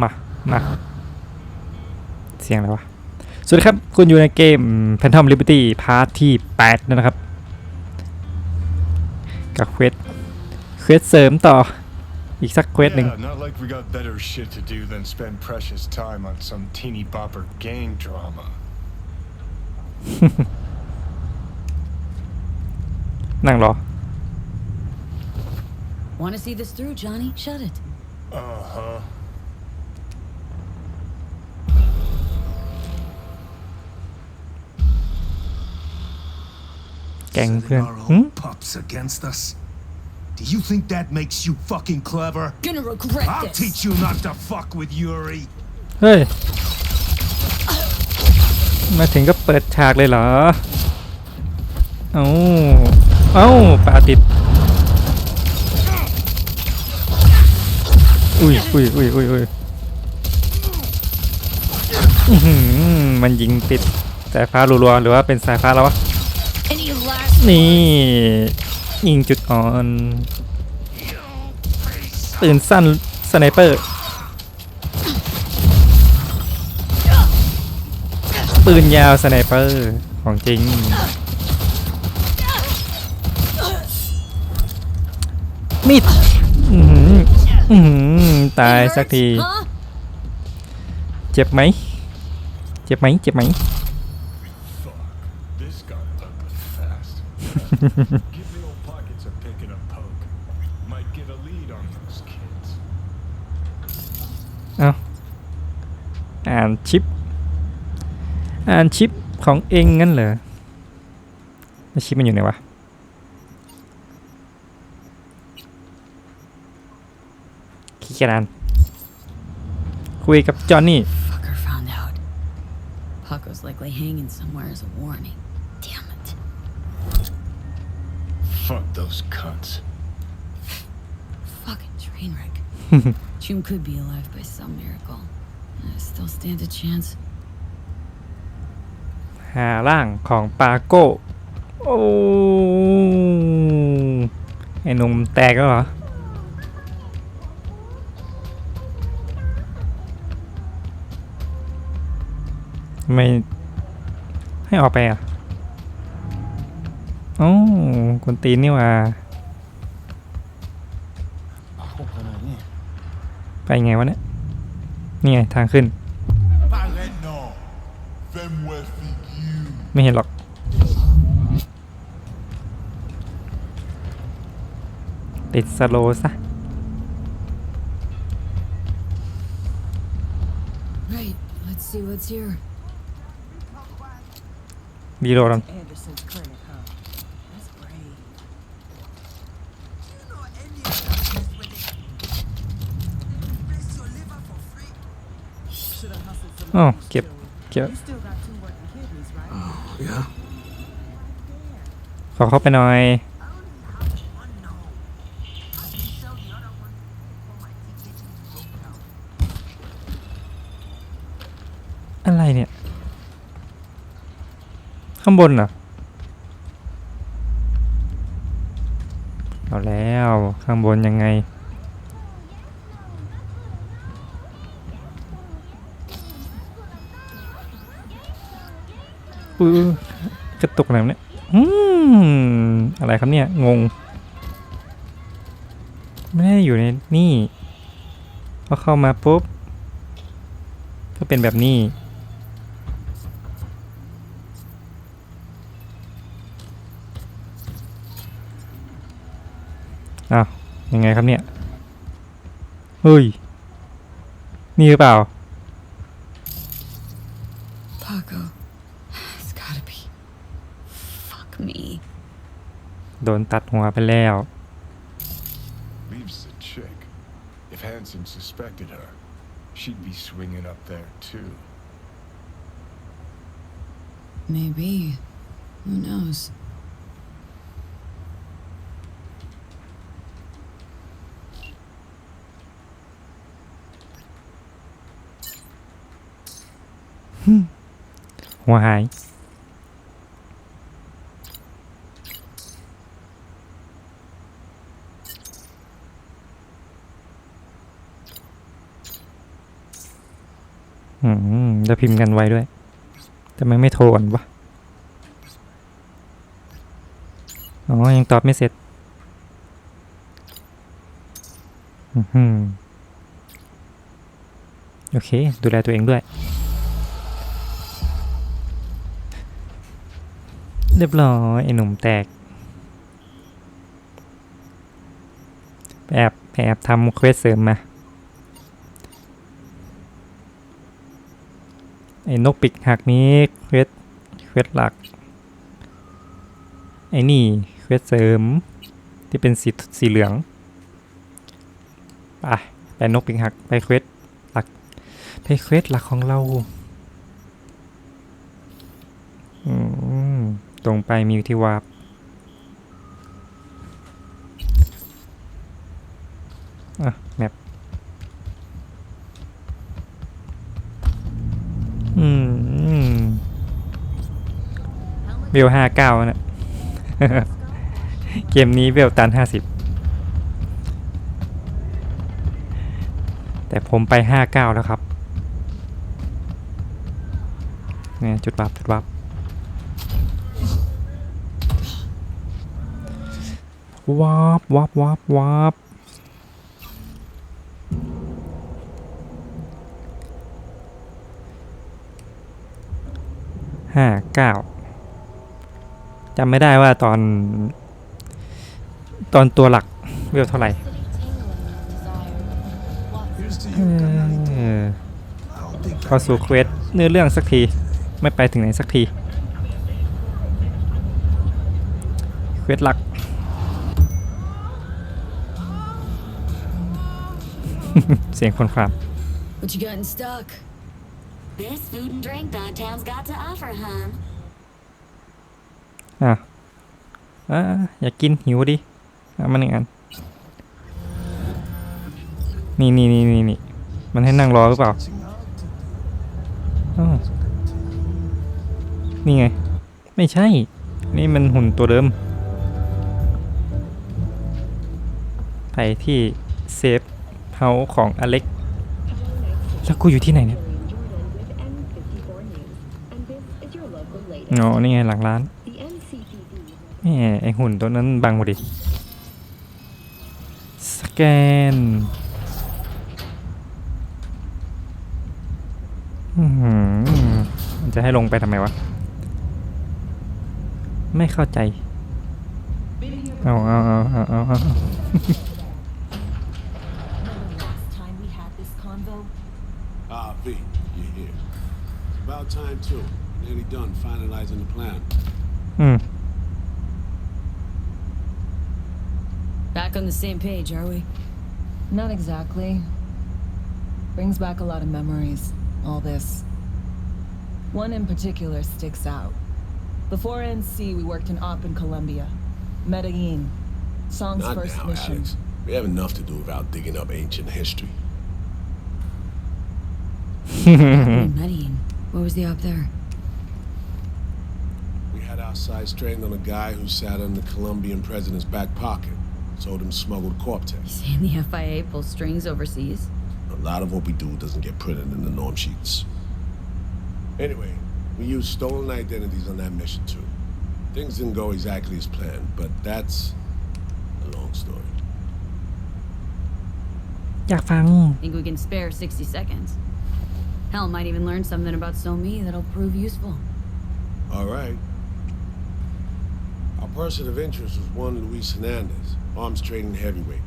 มาเสียงอะไรวะสวัสดีครับคุณอยู่ในเกม Phantom Liberty พาร์ทที่8นะครับกับเควสเสริมต่ออีกสักเควสหนึ่ง Not like we got better shit to do than spend precious time on some teeny bopper gang drama นั่งรอ Want to see this through, Johnny? Shut it. Uh-huh. แก๊งเพื่อน pups against us. Do you think that makes you fucking clever? Gonna regret I'll this. teach you not to fuck with Yuri. เฮ้ยมาถึงก็เปิดฉากเลยเหรอเอ้าปาติดอุ้ยมันยิงติดสายฟ้ารัวๆหรือว่าเป็นสายฟ้าแล้ววะนี่ยิงจุดอ่อนปืนสั้นสไนเปอร์ปืนยาวสไนเปอร์ของจริงมิดตายสักทีเจ็บไหม This got ugly fast. Give the old pockets a pick and a poke. Might get a lead on those kids. เอาอ่านชิปของเองงั้นเหรอชิปมันอยู่ไหนวะขี้กระดานคุยกับจอห์นนี่ Fucker found out. Paco's likely hanging somewhere as a warning. Damn it. Fuck those cunts. Fucking train wreck. Jim could be alive by some miracle. I still stand a chance. หาร่างของปาโก้โอ้ไอ้หนุ่มแตกแล้วเหรอทำไมให้ออกไปอ่ะโอ้คนตีนนี่ว่าไปไงวะเนี่ยนี่ไงทางขึ้นไม่เห็นหรอกติดสโลซะ Right, let's see what's here. ดีโรดันอ๋อเก็บขอเข้าไปหน่อยอะไรเนี่ยข้างบนเหรอเอาแล้วข้างบนยังไงกระตุกอะไรเนี่ยอะไรครับเนี่ยงงไม่ได้อยู่ในนี่พอเข้ามาปุ๊บก็เป็นแบบนี้อ้าวยังไงครับเนี่ยเฮ้ยนี่หรือเปล่า Paco, it's gotta be. Fuck me. โดนตัดหัวไปแล้ว Leaves the chick. If Hanson suspected her, she'd be swinging up there too. Maybe. Who knows? Hmm. หัวหาย จะพิมพ์กันไว้ด้วยแต่ไม่โทรกันวะอ๋อยังตอบไม่เสร็จโอเคดูแลตัวเองด้วยเรียบร้อยไอ้หนุ่มแตกแอบทำเควสเสริมมาไอ้นกปีกหักนี้เควสหลักไอ้นี่เควสเสริมที่เป็นสีเหลืองไปนกปีกหักไปเควสหลักของเราตรงไปมีที่วาร์ปแมปเวล59นะ เกมนี้เวลตัน50แต่ผมไป59แล้วครับเนี่ยจุดวับวับ59จำไม่ได้ว่าตอนตัวหลักเวลเท่าไหร่เข้าสู่เควสเนื้อเรื่องสักทีไม่ไปถึงไหนสักทีเควสหลัก เสียงคนครับ What you got in stock? Best food and drink downtown's got to offer, huh? อยากกินหิวดิมาหนึ่งอันนี่มันให้นั่งรอหรือเปล่านี่ไงไม่ใช่นี่มันหุ่นตัวเดิมไปที่เซฟเฮาส์ของอเล็กแล้วกูอยู่ที่ไหนเนี่ยอ๋อนี่ไงหลังร้านแหมไอหุ่นตัวนั้นบังหมดดิสแกนมันจะให้ลงไปทำไมวะไม่เข้าใจเอา V, you're here. It's about time too. Nearly done finalizing the plan. Back on the same page, are we? Not exactly. Brings back a lot of memories, all this. One in particular sticks out. Before NC, we worked in op in Colombia. Medellin. Song's Not first now, mission. Alex. We have enough to do without digging up ancient history. Medellin. What was the op there? We had our sights trained on a guy who sat in the Colombian president's back pocket. Told him smuggled Corptex. Saying the FIA pulls strings overseas? A lot of what we do doesn't get printed in the norm sheets. Anyway, we used stolen identities on that mission too. Things didn't go exactly as planned, but that's a long story. อยากฟัง Think we can spare 60 seconds? Hell, might even learn something about So-Me that'll prove useful. All right. Our person of interest was one Luis Hernandez, arms trading heavyweight.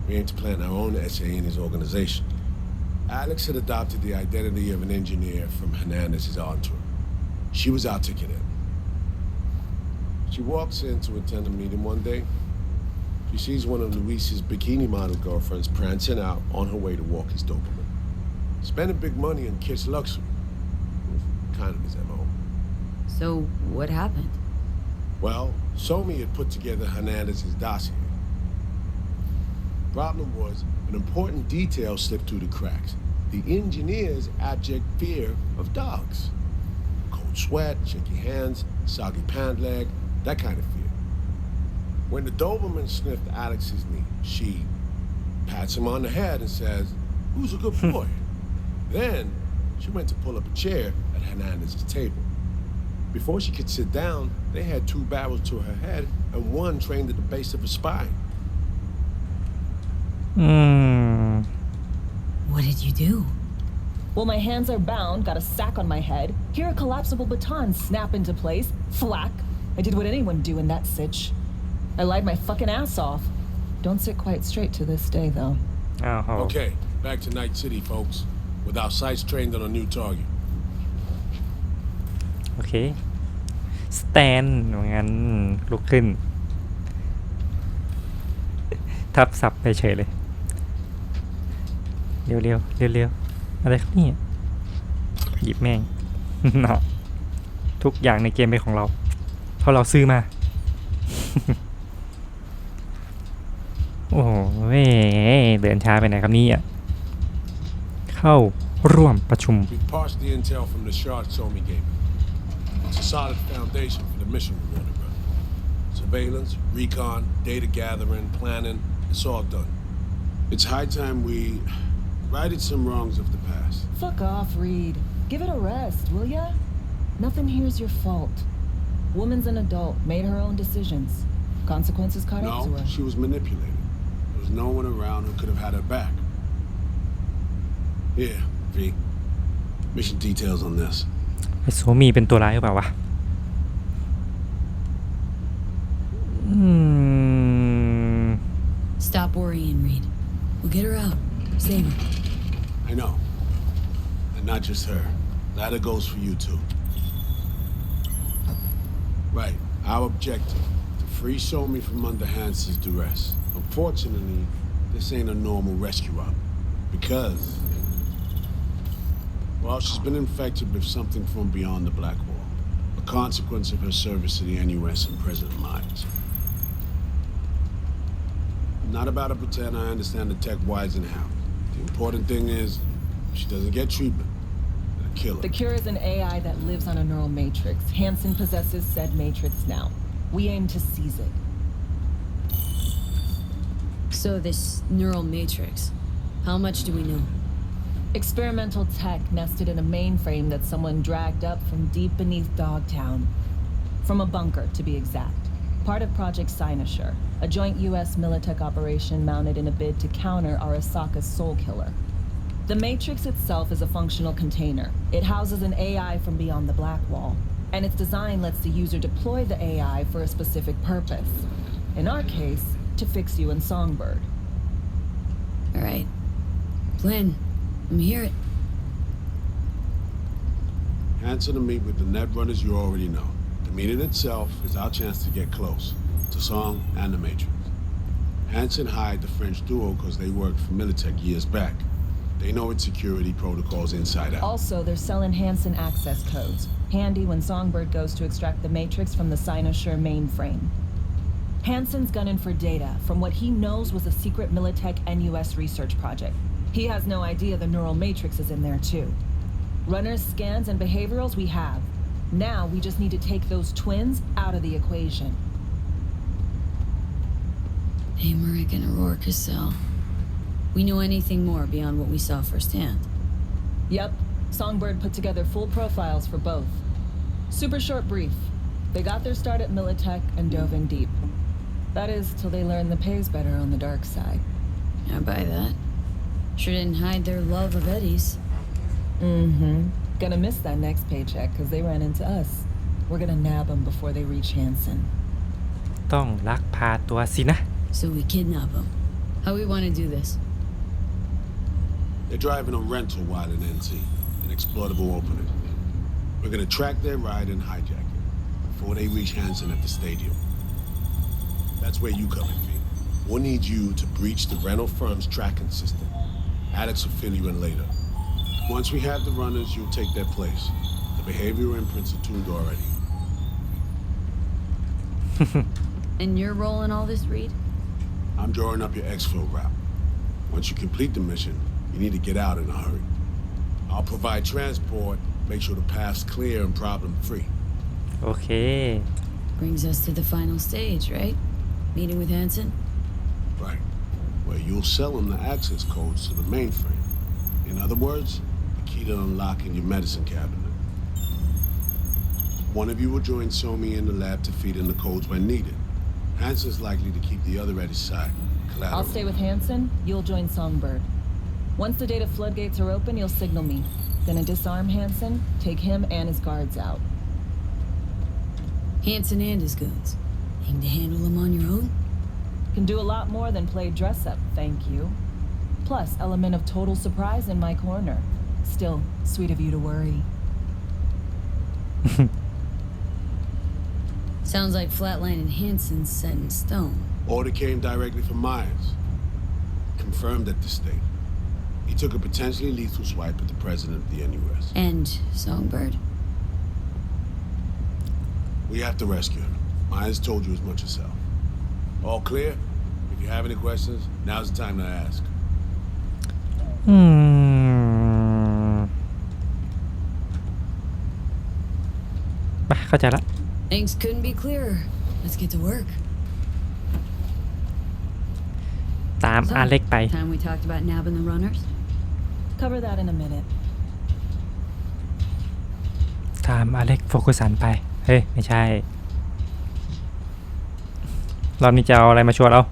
We aim to plant our own SA in his organization. Alex had adopted the identity of an engineer from Hernandez's entourage. She was our ticket in. She walks in to attend a meeting one day. She sees one of Luis's bikini model girlfriends prancing out on her way to walk his Doberman. Spending big money on kids' luxury. Kind of his MO. So, what happened? Well, So-Me had put together Hernandez's dossier. Problem was, an important detail slipped through the cracks. The engineer's abject fear of dogs. Cold sweat, shaky hands, soggy pant leg, that kind of fear. When the Doberman sniffed Alex's knee, she pats him on the head and says, "Who's a good boy?" Then She went to pull up a chair at Hernandez's table. Before she could sit down, they had 2 barrels to her head and one trained at the base of her spine. What did you do? Well, my hands are bound, got a sack on my head. Here, a collapsible baton snap into place. Flack. I did what anyone do in that sitch. I lied my fucking ass off. Don't sit quite straight to this day, though. อ้าวโห Okay, back to Night City, folks. With our sights trained on a new target. โอเคสแตนงั้นลุกขึ้น ทับศัพท์ไปเฉยเลยเร็วอะไรครับเนี่ยหยิบแม่ง เนาะทุกอย่างในเกมเป็นของเราเพราะเราซื้อมา โอ้โหเดินช้าไปไหนครับเนี่ยเข้าร่วมประชุม We've parsed the intel from the shard Somi gave me. It's a solid foundation for the mission we want to run. Surveillance, recon, data gathering, planning, it's all done. It's high time we righted some wrongs of the past. Fuck off, Reed. Give it a rest, will ya? Nothing here's your fault. Woman's an adult, made her own decisions. Consequences caught up to No, her. she was manipulated. There was no one around who could have had her back. Here, V. Mission details on this. ไอโซมีเป็นตัวร้ายหรือเปล่าวะStop worrying, Reed. We'll get her out. Save her. I know. And not just her. That goes for you too. Right. Our objective. To free Somi from under Hans's duress. Unfortunately, this ain't a normal rescue op. Because... well, she's been infected with something from beyond the Black Wall. A consequence of her service to the NUS and President Myers. I'm not about to pretend I understand the tech whys and how. The important thing is, if she doesn't get treatment, they'll kill her. The cure is an AI that lives on a neural matrix. Hansen possesses said matrix now. We aim to seize it. So this neural matrix, how much do we know? Experimental tech nested in a mainframe that someone dragged up from deep beneath Dogtown. From a bunker, to be exact. Part of Project Cynosure, a joint U.S. Militech operation mounted in a bid to counter Arasaka's soul killer. The matrix itself is a functional container. It houses an AI from beyond the Black Wall, and its design lets the user deploy the AI for a specific purpose. In our case, to fix you and Songbird. All right. Glenn, let me hear it. Hansen to meet with the net runners you already know. The meeting itself is our chance to get close to Song and the Matrix. Hansen hired the French duo because they worked for Militech years back. They know its security protocols inside out. Also, they're selling Hansen access codes. Handy when Songbird goes to extract the Matrix from the Cynosure mainframe. Hansen's gunning for data from what he knows was a secret Militech NUS research project. He has no idea the neural matrix is in there too. Runners, scans, and behaviorals we have. Now we just need to take those twins out of the equation. Amaric and Aurora Cassell. We know anything more beyond what we saw firsthand? Yep. Songbird put together full profiles for both. Super short brief. They got their start at Militech and dove in deep. That is, till they learned the pay's better on the dark side. I buy that. Sure didn't hide their love of Eddie's. Mm-hmm. Gonna miss that next paycheck because they ran into us. We're gonna nab them before they reach Hansen. ต้องลักพาตัวสินะ So we kidnap them. How we want to do this? They're driving a rental while in NT, an exploitable opening. We're gonna track their ride and hijack it before they reach Hansen at the stadium. That's where you come in, V. We'll need you to breach the rental firm's tracking system. Alex will fill you in later. Once we have the runners, you'll take their place. The behavioral imprints are tuned already. And you're rolling all this, Reed? I'm drawing up your exfil route. Once you complete the mission, you need to get out in a hurry. I'll provide transport, make sure the path's clear and problem-free. โอเค Brings us to the final stage, right? Meeting with Hansen? Right. Where you'll sell them the access codes to the mainframe. In other words, the key to unlocking your medicine cabinet. One of you will join Somi in the lab to feed in the codes when needed. Hansen's likely to keep the other at his side. Collateral. I'll stay with Hansen. You'll join Songbird. Once the data floodgates are open, you'll signal me. Gonna disarm Hansen, take him and his guards out. Hansen and his goons. Aim to handle them on your own? Can do a lot more than play dress up, thank you. Plus, element of total surprise in my corner. Still, sweet of you to worry. Sounds like Flatline and Hansen's set in stone. Order came directly from Myers. Confirmed at the state. He took a potentially lethal swipe at the president of the NUS. And Songbird. We have to rescue him. Myers told you as much yourself. All clear? If you have any questions, now's the time to ask. ไปเข้าใจละ Things couldn't be clearer. Let's get to work. ตามอาเล็กไป Time we talked about nabbing the runners? Cover that in a minute. ตามอาเล็กโฟกัสันไปเฮ้ยไม่ใช่รอบนี้จะเอาอะไรมาชวนเรา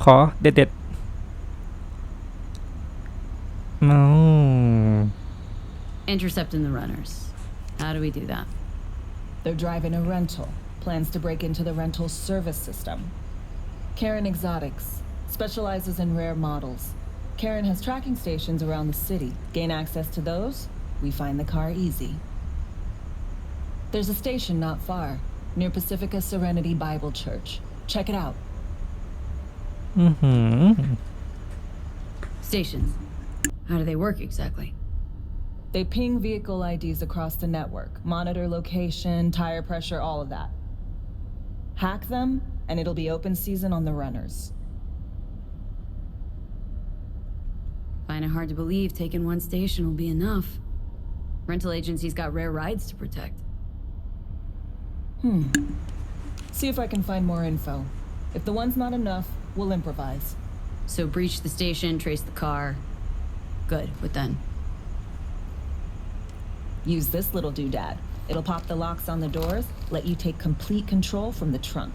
ขอเด็ดๆno Intercepting the runners. How do we do that? They're driving a rental. Plans to break into the rental service system. Karen Exotics specializes in rare models. Karen has tracking stations around the city. Gain access to those, we find the car easy. There's a station not far, near Pacifica Serenity Bible Church. Check it out. Stations. How do they work exactly? They ping vehicle IDs across the network, monitor location, tire pressure, all of that. Hack them, and it'll be open season on the runners. Find it hard to believe taking one station will be enough. Rental agencies got rare rides to protect. See if I can find more info. If the one's not enough, we'll improvise. So breach the station, trace the car. Good. What then? Use this little doodad. It'll pop the locks on the doors, let you take complete control from the trunk.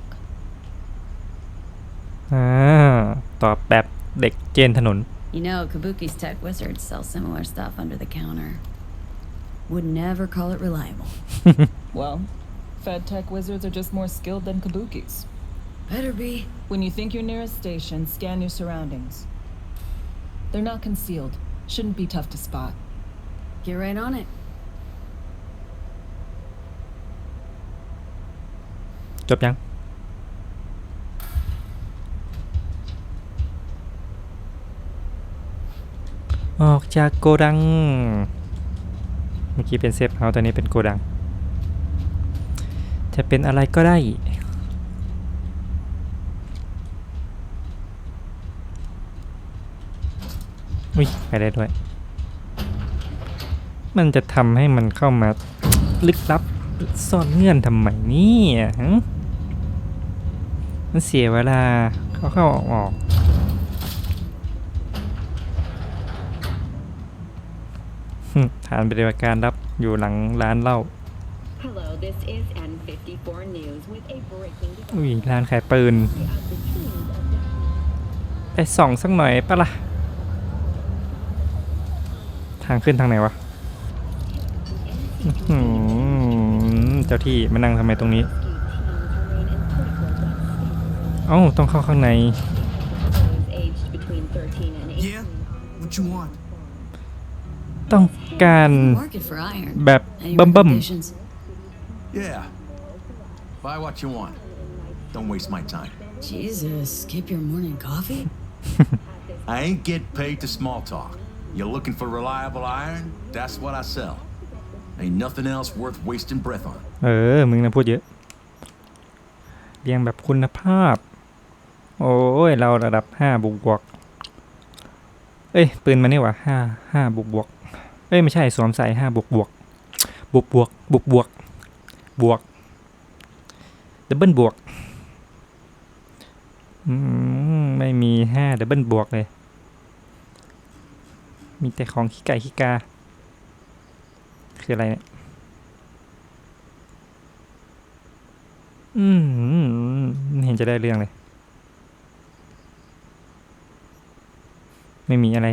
ตอบแบบเด็กเจนถนน You know, Kabuki's tech wizards sell similar stuff under the counter. Would never call it reliable. Well, Fed tech wizards are just more skilled than Kabukis. Better be. When you think you're near a station, scan your surroundings. They're not concealed. Shouldn't be tough to spot. Get right on it. จบยังออกจากโกดังเมื่อกี้เป็นเซฟเฮาส์ตอนนี้เป็นโกดังจะเป็นอะไรก็ได้อุ้ยไปได้ด้วยมันจะทำให้มันเข้ามาลึกลับซ่อนเงื่อนทำไมเนี่ยมันเสียเวลาเข้าออกฐานปฏิบัติการรับอยู่หลังร้านเหล้า Hello, this is N54 News with a breaking อุ้ยร้านขายปืนไปส่องสักหน่อยปะล่ะทางขึ้นทางไหนวะเจ้าที่มานั่งทำไมตรงนี้เอ้าต้องเข้าข้างใน Yeah? What you want? ต้องการ Market for iron. แบบ Any เบิ่ม recommendations? Yeah. Buy what you want. Don't waste my time. Jesus, skip your morning coffee? I ain't get paid to small talk. You're looking for reliable iron? That's what I sell. Ain't nothing else worth wasting breath on. มึงนะพูดเยอะเรียงแบบคุณภาพโอ้ยเราระดับ5บวกเอ้ยปืนมานี่วะ5บวกเอ้ยไม่ใช่สวมใส่5บวกดับเบิลบวกไม่มี5ดับเบิลบวกเลยมีแต่ของขี้ไก่ขี้กา คืออะไรเนี่ยเห็นจะได้เรื่องเลยไม่มีอะไร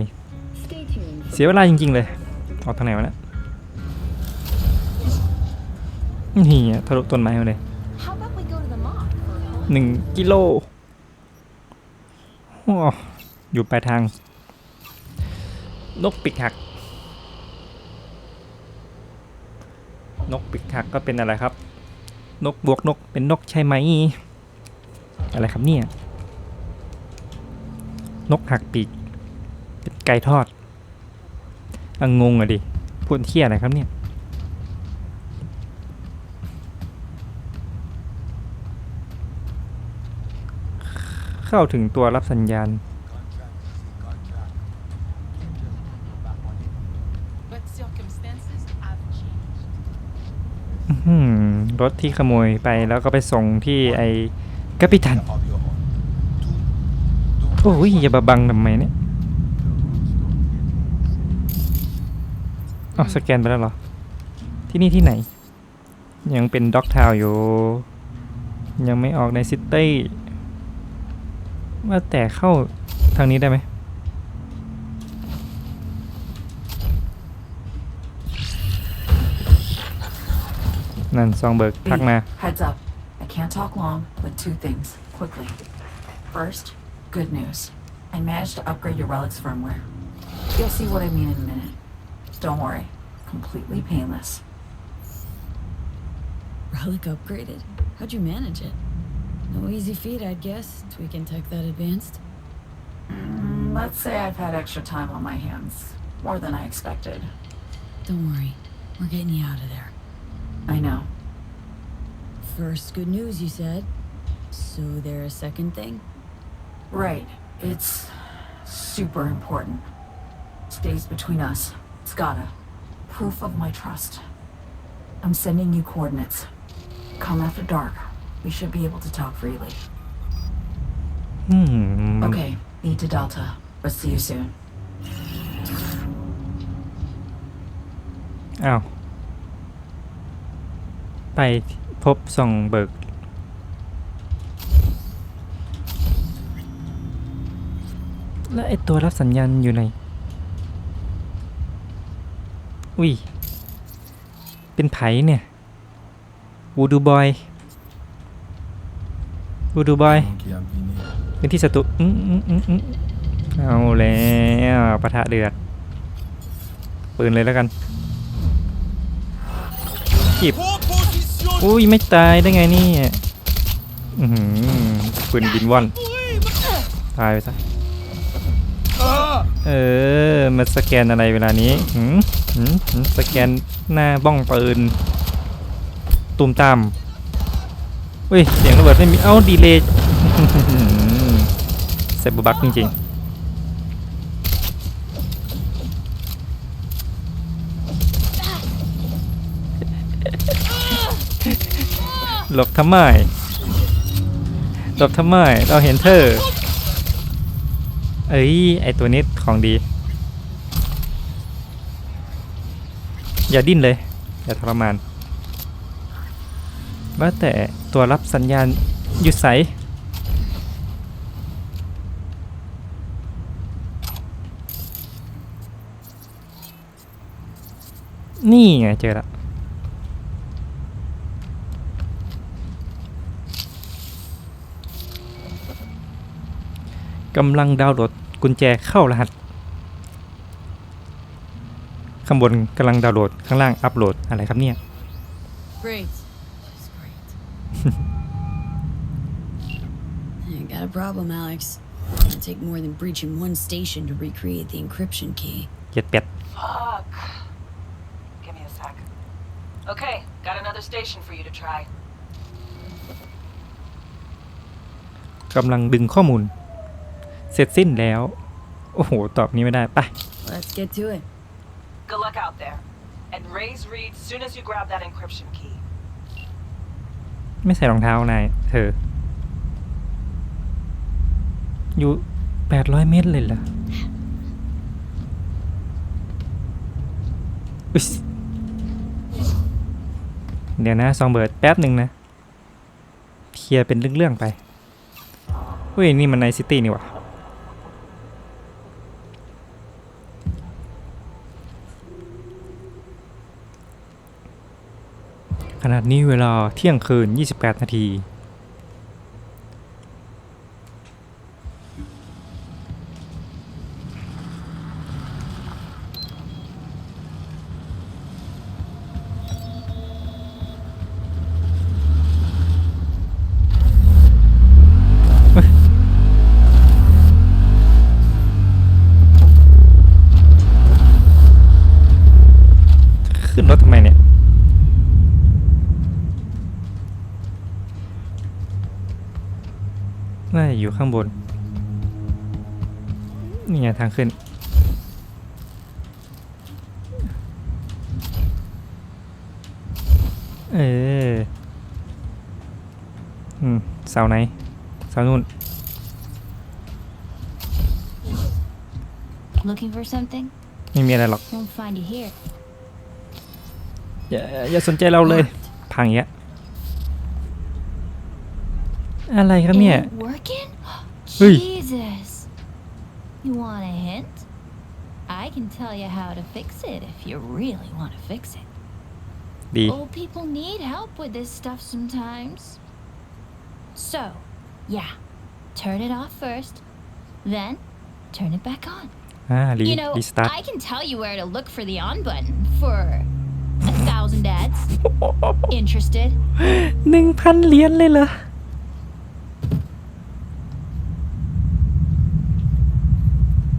เสียเวลาจริงๆเลยออกทางไหนวะเนี่ยนี่ทะลุต้นไม้มาเลย1 กิโลอยู่ปลายทางนกปีกหักก็เป็นอะไรครับนกบวกนกเป็นนกใช่ไหมอะไรครับเนี่ยนกหักปีกเป็นไก่ทอดงงอะดิพูดเที่ยอะไรครับเนี่ยเข้าถึงตัวรับสัญญาณรถที่ขโมยไปแล้วก็ไปส่งที่ไอ้กัปตันโอ้ยอย่าบังทำไมเนี่ยสแกนไปแล้วเหรอที่นี่ที่ไหนยังเป็นด็อกทาวน์อยู่ยังไม่ออกในซิตี้ว่าแต่เข้าทางนี้ได้ไหมนั่นซองเบิร์กทักมา Heads up. I can't talk long, but 2 things, quickly. First, good news. I managed to upgrade your relic's firmware. You'll see what I mean in a minute. Don't worry. Completely painless. Relic upgraded? How'd you manage it? No easy feat, I'd guess, tweaking tech that advanced. Let's say I've had extra time on my hands. More than I expected. Don't worry. We're getting you out of there. I know. First, good news, you said. So there a second thing? Right. It's super important. Stays between us. It's gotta. Proof of my trust. I'm sending you coordinates. Come after dark. We should be able to talk freely. Okay. Need to Delta. But see you soon. อ้าวไปพบซองเบิร์กแล้วไอตัวรับสัญญาณอยู่ไหนอุ้ยเป็นไผเนี่ยวูดูบอยเป็นที่ศัตรูเอาแล้วปะทะเดือดปืนเลยแล้วกันจีบอุ้ยไม่ตายได้ไงนี่ปืนบินว่อนตายไปซะมาสแกนอะไรเวลานี้สแกนหน้าบ้องปืนตุ่มตามอุ้ยเสียงระเบิดไม่มีดีเลย์เซฟบักจริงๆหลบทำไมเราเห็นเธอไอตัวนี้ของดีอย่าดิ้นเลยอย่าทรมานว่าแต่ตัวรับสัญญาณอยู่ไสนี่ไงเจอละกำลังดาวน์โหลดกุญแจเข้ารหัสข้างบนกำลังดาวน์โหลดข้างล่างอัปโหลดอะไรครับเนี่ย Great. Just great. You got a problem, Alex. It'll take more than breaching one station to recreate the encryption key. เจ็ดเป็ด Fuck. Give me a sec. Okay, got another station for you to try. กำลังดึงข้อมูลเสร็จสิ้นแล้วโอ้โหตอบนี้ไม่ได้ไป Let's get to it. Good luck out there. And raise Reed soon as you grab that encryption key. ไม่ใส่รองเท้านายเธออยู่800 เมตรเลยเหรอ เดี๋ยวนะซองเบิร์ดแป๊บหนึ่งนะเคลียร์เป็นเรื่องๆไปเฮ้ยนี่มันในซิตี้นี่หว่าขนาดนี้เวลาเที่ยงคืน28 นาทีขึ้นรถทำไมเนี่ยน่าจะอยู่ข้างบนนี่ไงทางขึ้นเสาไหนเสานู่น Looking for something? ไม่มีอะไรหรอก Won't find you here. อย่าสนใจเราเลยพังเงี้ยอะไรครับเนี่ย Ain't working? Hey. Jesus. You want a hint? I can tell you how to fix it if you really want to fix it. ดี Old people need help with this stuff sometimes. So, yeah, turn it off first, then turn it back on. รีสตาร์ท I can tell you where to look for the on button for 1,000 ads. Interested? 1,000 เหรียญเลยเหรอ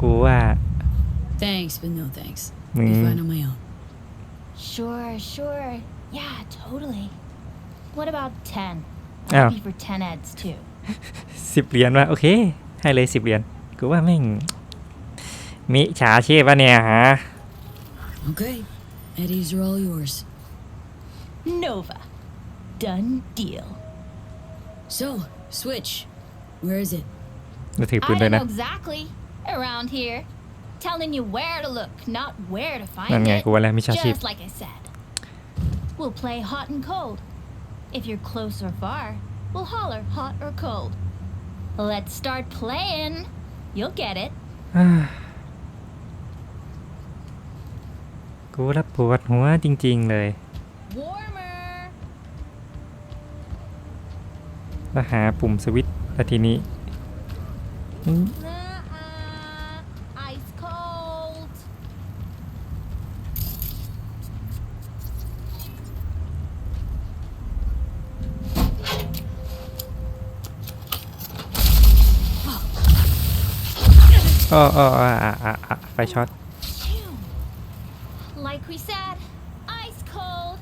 กูว่า Thanks, but no thanks. Mm. Be fine on my own. Sure. Yeah, totally. What about 10? Oh. I'll be for 10 ads too. 10 เหรียญว่ะโอเคให้เลย10 เหรียญกูว่าแม่งมิจฉาชีพวะเนี่ยฮะ Okay, Eddies are all yours. Nova. Done deal. So, switch. Where is it? จะถือปืน I ด้วย don't นะ know exactly. Around here. Telling you where to look, not where to นั่น find ไง it. กูว่าแล้วมิจฉาชีพ Just like I said. We'll play hot and cold. If you're close or far, we'll holler hot or cold. Let's start playing. You'll get it. กูรับปวดหัวจริงๆเลย Warmer. แล้วหาปุ่มสวิตช์แล้วทีนี้ Ice cold. ไฟช็อต Like we said, ice cold.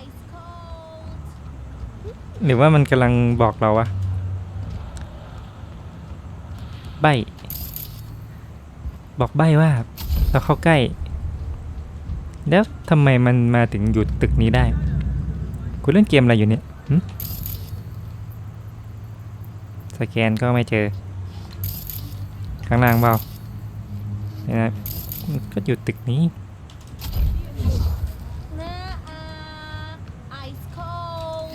Ice cold. หรือว่ามันกำลังบอกเราวะใบบอกใบว่าเราเข้าใกล้แล้วทำไมมันมาถึงอยู่ตึกนี้ได้กูเล่นเกมอะไรอยู่เนี่ยสแกนก็ไม่เจอข้างล่างเปล่าเนี่ยนะก็อยู่ตึกนี้ Ice cold.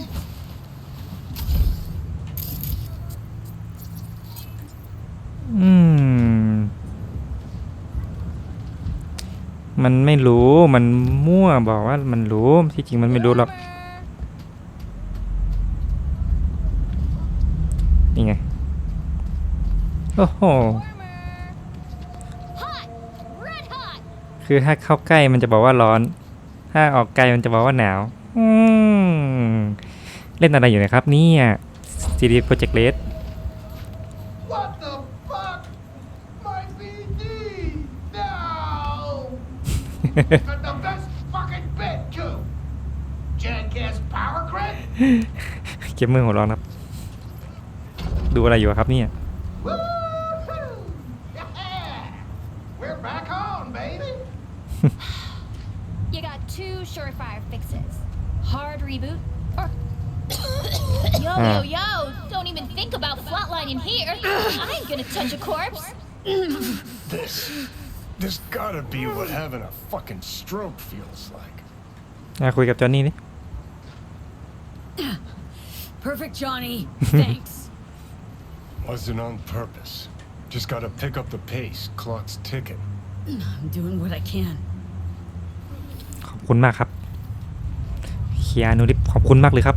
มันไม่รู้มันมั่วบอกว่ามันรู้ที่จริงมันไม่รู้หรอกนี่ไงโอ้โห Hot. Red hot. คือถ้าเข้าใกล้มันจะบอกว่าร้อนถ้าออกไกลมันจะบอกว่าหนาวเล่นอะไรอยู่นะครับเนี่ยซีรีส์โปรเจกต์เลส What the fuck? My BD! No! But the best fucking bit, too! Jackass power grid? เกมเมอร์หัวร้อนครับดูอะไรอยู่ครับเนี่ย Woo-hoo! Yeah! We're back on, baby! You got 2 surefire fixes. Hard reboot or Yo, don't even think about flatlining here. I ain't gonna touch a corpse. This This gotta be what having a fucking stroke feels like. คุยกับจอห์นนี่ดิ Perfect, Johnny. Thanks. Wasn't on purpose. Just gotta pick up the pace. Clock's ticking. I'm doing what I can. ขอบคุณมากครับเคียนูริฟขอบคุณมากเลยครับ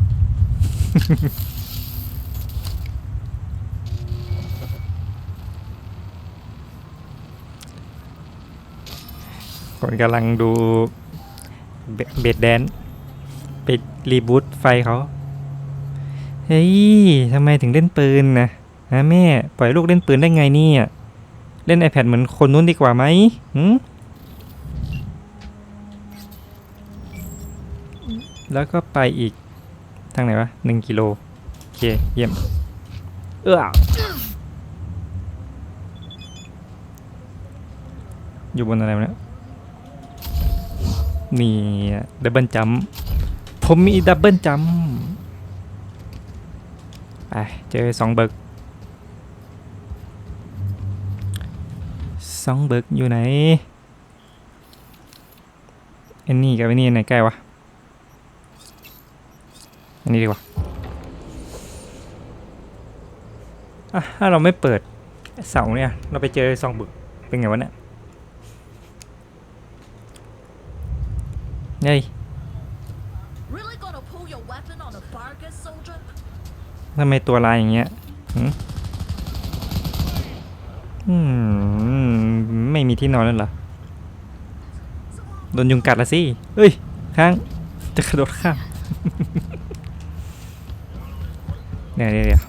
คนกำลังดูเบดแดนไปรีบูตไฟเขาเฮ้ยทำไมถึงเล่นปืนนะแม่ปล่อยลูกเล่นปืนได้ไงเนี่ยเล่น iPad เหมือนคนนู้นดีกว่าไหมแล้วก็ไปอีกทางไหนวะ1 กิโลโอเคเยี่ยมอยู่บนอะไรวะเนี่ยนี่ดับเบิลจัมป์ผมมีดับเบิลจัมป์ไปเจอ2 เบิร์ก2 เบิร์กอยู่ไหนอันนี้กับอันนี้ไหนใกล้วะอันนี้ดีกว่าถ้าเราไม่เปิดเสาเนี่ยเราไปเจอ2 เบิร์กเป็นไงวะเนี่ยเฮ้ยทำไมตัวลายอย่างเงี้ยไม่มีที่นอนแล้วเหรอโดนยุงกัดละสิเฮ้ยค้างจะกระโดดข้ามเดี๋ยว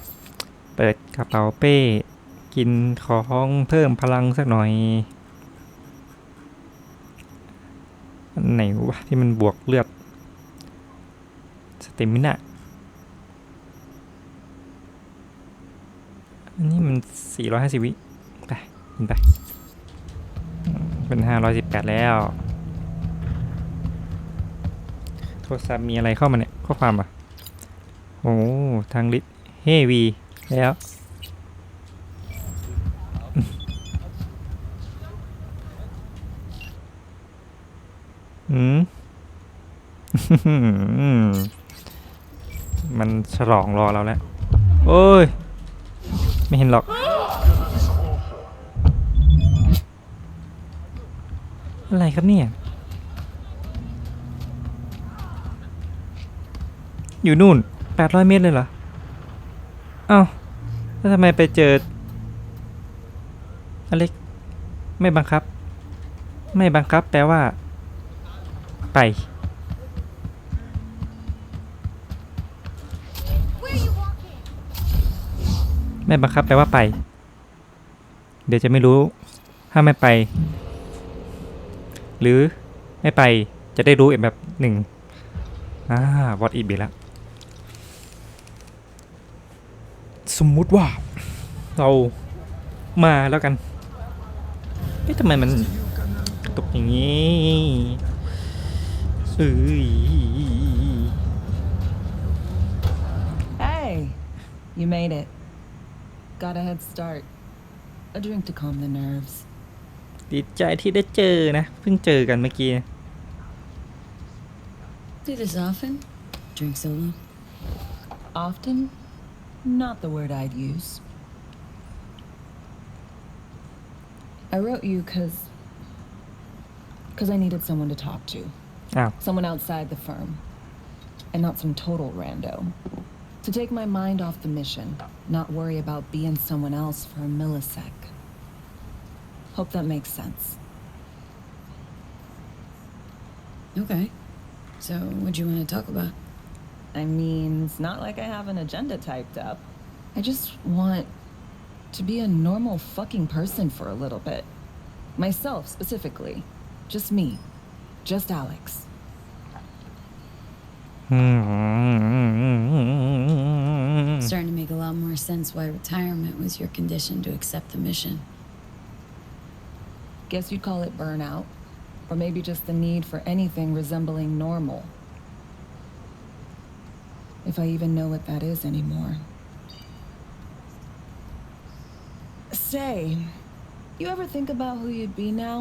เปิดกระเป๋าเป้กินของเพิ่มพลังสักหน่อยอันไหนวะที่มันบวกเลือดสเตมิน่าอันนี้มัน450 วิไปกินไปเป็น518แล้วโทรศัพท์มีอะไรเข้ามาเนี่ยข้อความอ่ะโอ้ทางลิสเฮวีแล้วมันฉลองรอเราแล้วโอ้ยไม่เห็นหรอกอะไรครับเนี่ยอยู่นู่น800 เมตรเลยเหรออ้าวแล้วทำไมไปเจออเล็กไม่บังคับแปลว่าไปไม่บังคับแปลว่าไปเดี๋ยวจะไม่รู้ถ้าไม่ไปหรือไม่ไปจะได้รู้แบบ1วอตอีบีแล้วสมมุติว่าเรามาแล้วกันทำไมมันตกอย่างนี้Hey, you made it. Got a head start. A drink to calm the nerves. ดีใจที่ได้เจอนะเพิ่งเจอกันเมื่อกี้ Do this often? Drink solo? Often? Not the word I'd use. I wrote you because I needed someone to talk to. Someone outside the firm. And not some total rando. To take my mind off the mission, not worry about being someone else for a millisec. Hope that makes sense. Okay. So, what do you want to talk about? I mean, it's not like I have an agenda typed up. I just want to be a normal fucking person for a little bit. Myself, specifically. Just me. Just Alex. Starting to make a lot more sense why retirement was your condition to accept the mission. Guess you'd call it burnout. Or maybe just the need for anything resembling normal. If I even know what that is anymore. Say, you ever think about who you'd be now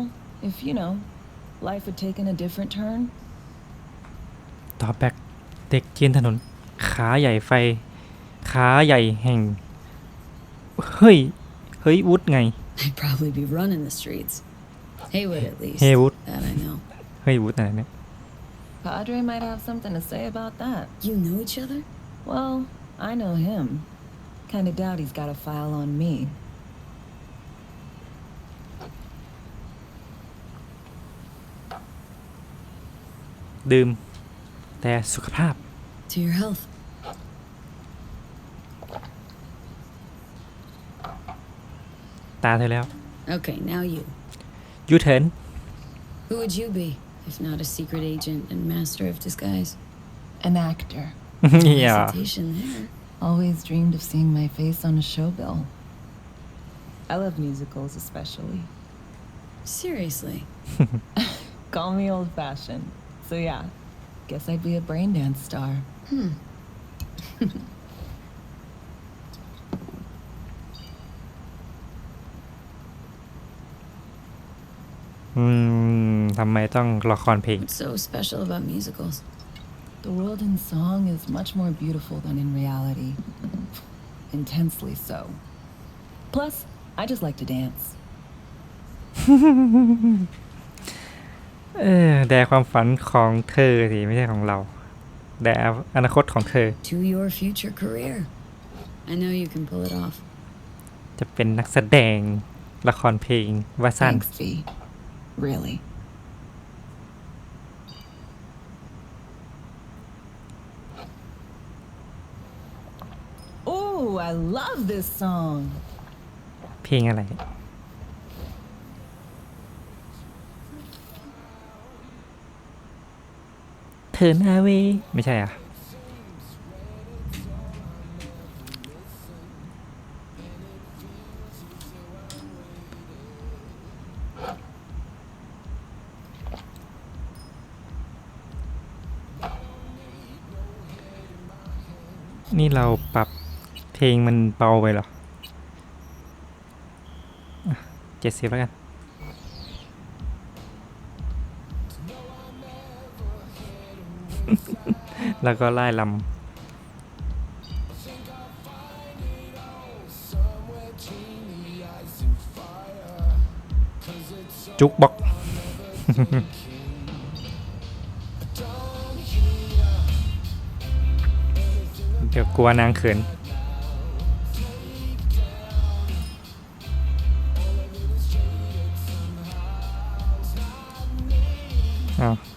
If, you know, life had taken a different turn. ต่อแบกเด็กเจียนถนนขาใหญ่ไฟขาใหญ่แห่งเฮ้ยวุฒไง I'd probably be running the streets. Haywood, at least. Haywood. That I know. เฮ้ยวุฒอะไรเนี่ย Padre might have something to say about that. You know each other? Well, I know him. Kinda doubt he's got a file on me. ดื่มแต่สุขภาพ To your health. ตาเธอแล้ว Okay, now you. ยูเทิร์น Who would you be, if not a secret agent and master of disguise? An actor. อย่า Hesitation there. Always dreamed of seeing my face on a show bill. I love musicals especially. Seriously. Call me old-fashioned. So yeah, guess I'd be a brain dance star. ทำไมต้องละครเพลง What's so special about musicals? The world in song is much more beautiful than in reality. Intensely so. Plus, I just like to dance. แด่ความฝันของเธอสิไม่ใช่ของเราแด่อนาคตของเธอ To your future career. I know you can pull it off. จะเป็นนักแสดงละครเพลงว่าสั้น Thanks, V. Really. Ooh, I love this song. เพลงอะไร เธอหน้าเวไม่ใช่อ่ะ นี่เราปรับเพลงมันเบาไปเหรอ 70แล้วกัน แล้วก็ไล่ลำ จุกบอก เดี๋ยวกลัวนางเขิน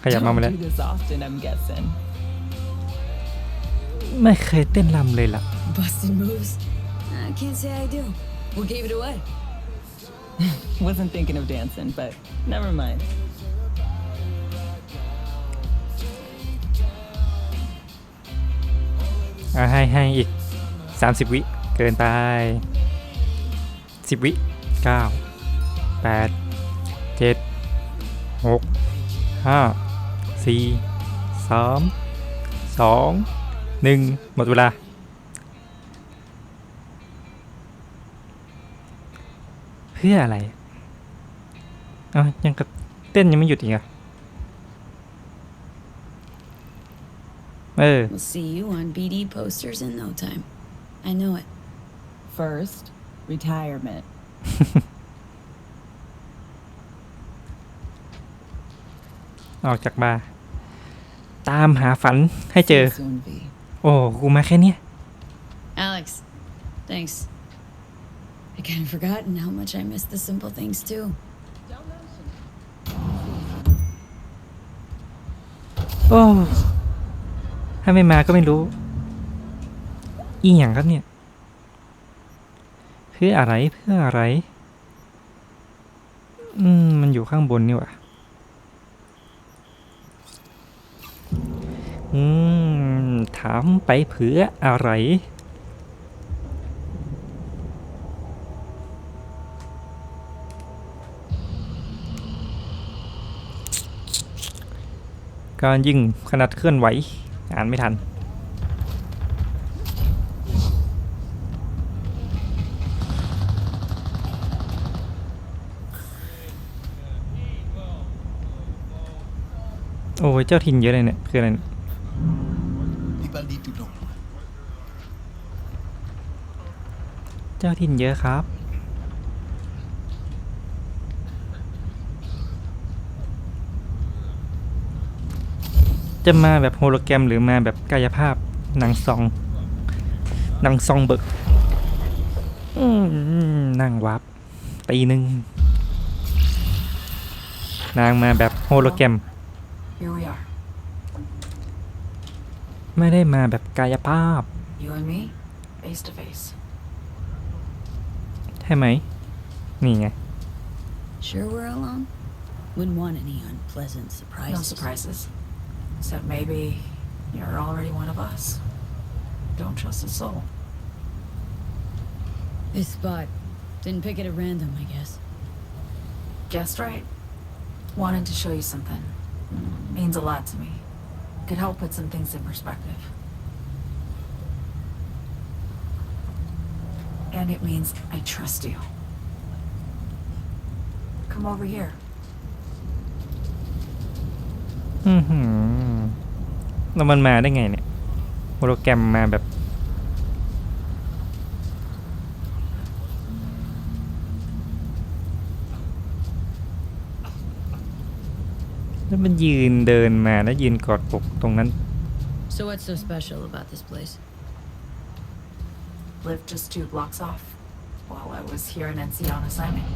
ขยับมาแล้ว Don't do this often, I'm guessing. ไม่เคยเต้นรำเลยล่ะ Busted moves? I can't say I do. What gave it away? Wasn't thinking of dancing, but never mind. ให้อีก30วิเกินไป10วิ9 8 7 6 5 4 3 2 1หมดเวลาเพื่ออะไรยังกับเต้นยังไม่หยุดอีกอ่ะWe'll see you on BD posters in no time. I know it. First, retirement. ออกจากบาร์ตามหาฝันให้เจอ See you soon, V. โอ้กูมาแค่เนี้ย Alex, thanks. I kind of forgotten how much I miss the simple things too. โอ้ถ้าไม่มาก็ไม่รู้อีหยังครับเนี่ยเพื่ออะไรมันอยู่ข้างบนนี่หว่าถามไปเพื่ออะไรการยิงขนาดเคลื่อนไหวอ่านไม่ทัน โอ้ยเจ้าถิ่นเยอะเลยเนี่ยคืออะไรเนี่ย People need to know. เจ้าถิ่นเยอะครับจะมาแบบโฮโลแกรมหรือมาแบบกายภาพหนังซองเบิกนั่งวับตีหนึ่งนางมาแบบโฮโลแกรม Here we are. ไม่ได้มาแบบกายภาพ You and me, face to face. ใช่ไหมนี่ไง Sure we're alone? Wouldn't want any unpleasant No surprises. surprises. Except maybe you're already one of us. Don't trust a soul. This spot. Didn't pick it at random, I guess. Guessed right. Wanted to show you something. Means a lot to me. Could help put some things in perspective. And it means I trust you. Come over here. แล้วมันมาได้ไงเนี่ยโฮโลแกรมมาแบบแล้วมันยืนเดินมาแล้วยืนกอดปกตรงนั้น So what's so special about this place? Lived just 2 blocks off while I was here in NC on assignment.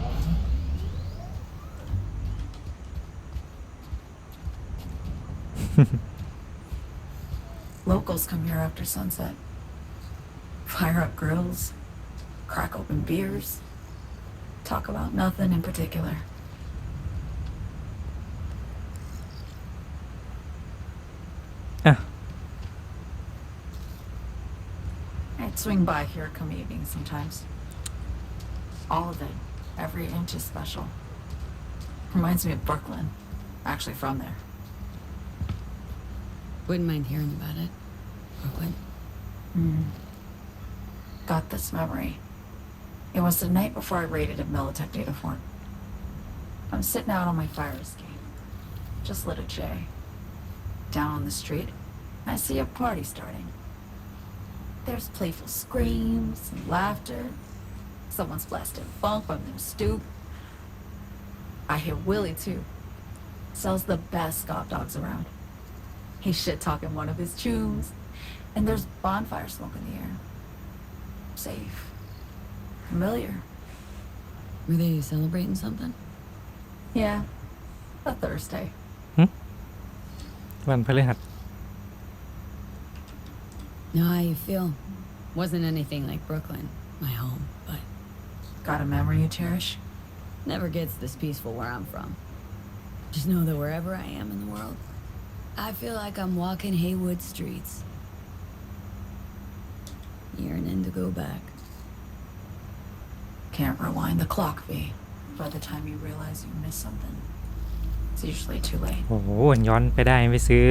Locals come here after sunset. Fire up grills, crack open beers, talk about nothing in particular. I'd swing by here come evening sometimes. All of it, every inch is special. Reminds me of Brooklyn. Actually from there. Wouldn't mind hearing about it. Brooklyn. Got this memory. It was the night before I raided a Militech data fort. I'm sitting out on my fire escape. Just lit a J. Down on the street, I see a party starting. There's playful screams and laughter. Someone's blasting funk on their stoop. I hear Willie too. Sells the best scout dogs around. He's shit-talking one of his tunes. And there's bonfire smoke in the air. Safe. Familiar. Were they celebrating something? Yeah. A Thursday. วันพฤหัส Know how you feel? Wasn't anything like Brooklyn, my home, but Got a memory you cherish? never gets this peaceful where I'm from. Just know that wherever I am in the world, I feel like I'm walking Haywood streets. Yearning to go back. Can't rewind the clock, V. By the time you realize you missed something, it's usually too late. โอ้โหย้อนไปได้ไปซื้อ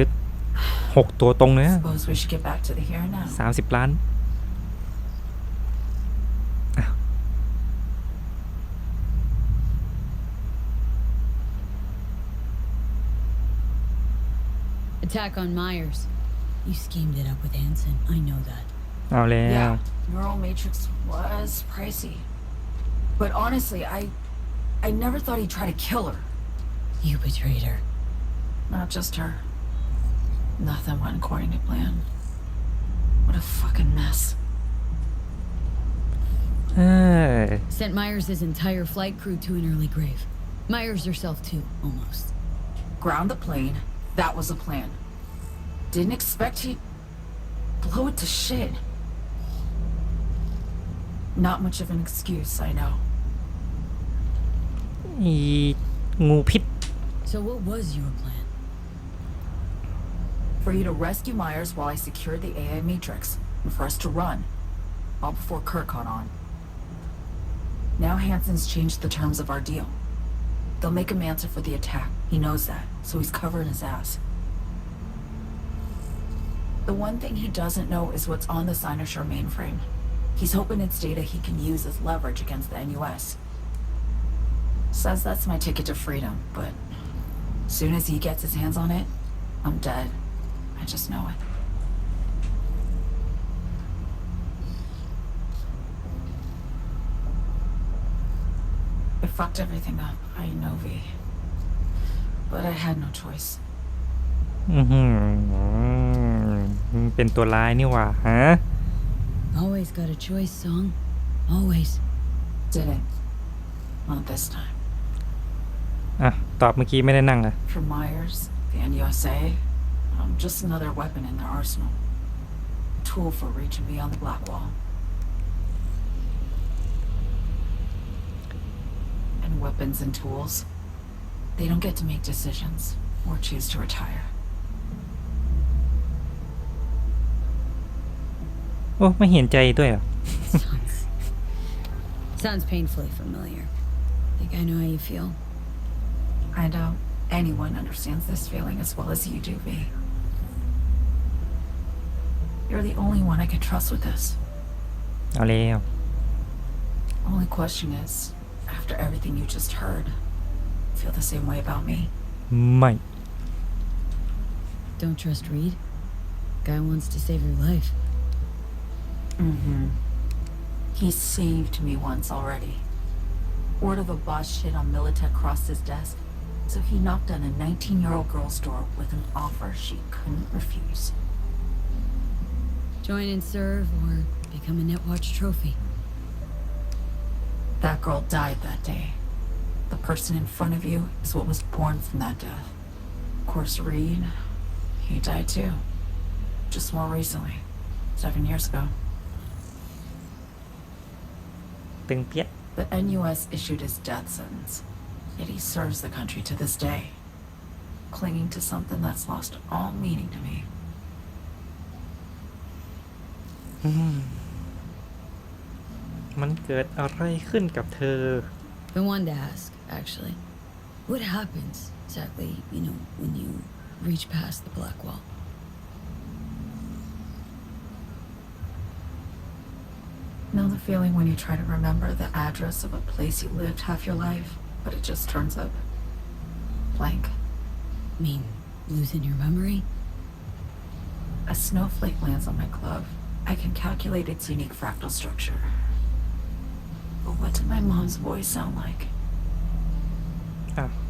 6ตัวตรงเลยนะ Suppose we should get back to the here and now. 30 ล้าน Attack on Myers. You schemed it up with Hanson. I know that. เอาแล้ว Yeah, neural matrix was pricey. But honestly, I never thought he'd try to kill her. You betrayed her. Not just her. Nothing went according to plan. What a fucking mess. เอ้ย Sent Myers' entire flight crew to an early grave. Myers herself too, almost. Ground the plane. That was the plan. Didn't expect he'd blow it to shit. Not much of an excuse, I know. อีงูพิษ So what was your plan? For you to rescue Myers while I secured the AI matrix, and for us to run, all before Kirk caught on. Now Hanson's changed the terms of our deal. They'll make him answer for the attack. He knows that, so he's covering his ass. The one thing he doesn't know is what's on the Cynosure mainframe. He's hoping it's data he can use as leverage against the NUS. Says that's my ticket to freedom, but as soon as he gets his hands on it, I'm dead. I just know it. I fucked everything up. I know, V. But I had no choice. เป็นตัวร้ายนี่หว่าฮะ Always got a choice, Song. Always. Didn't. Not this time. อ่ะตอบเมื่อกี้ไม่ได้นั่งอะ For Myers, and USA, I'm just another weapon in their arsenal. A tool for reaching beyond the black wall. And weapons and tools, they don't get to make decisions or choose to retire. โอ้ไม่เห็นใจด้วยเหรอ Sounds painfully familiar. Think I know how you feel. I doubt anyone understands this feeling as well as you do, V. You're the only one I can trust with this. เอาแล้ว Only question is, after everything you just heard, feel the same way about me? ไม่ Don't trust Reed. Guy wants to save your life. Mm-hmm. He saved me once already. Word of a boss shit on Militech crossed his desk, so he knocked on a 19-year-old girl's door with an offer she couldn't refuse. Join and serve or become a Netwatch trophy. That girl died that day. The person in front of you is what was born from that death. Of course, Reed, he died too. Just more recently. 7 years ago. ตึงเปี้ย The NUS issued his death sentence, yet he serves the country to this day, clinging to something that's lost all meaning to me. มันเกิดอะไรขึ้นกับเธอ Been wanting to ask, actually. What happens exactly, when you reach past the black wall? Know the feeling when you try to remember the address of a place you lived half your life, but it just turns up blank? Mean losing your memory? A snowflake lands on my glove. I can calculate its unique fractal structure. But what did my mom's voice sound like?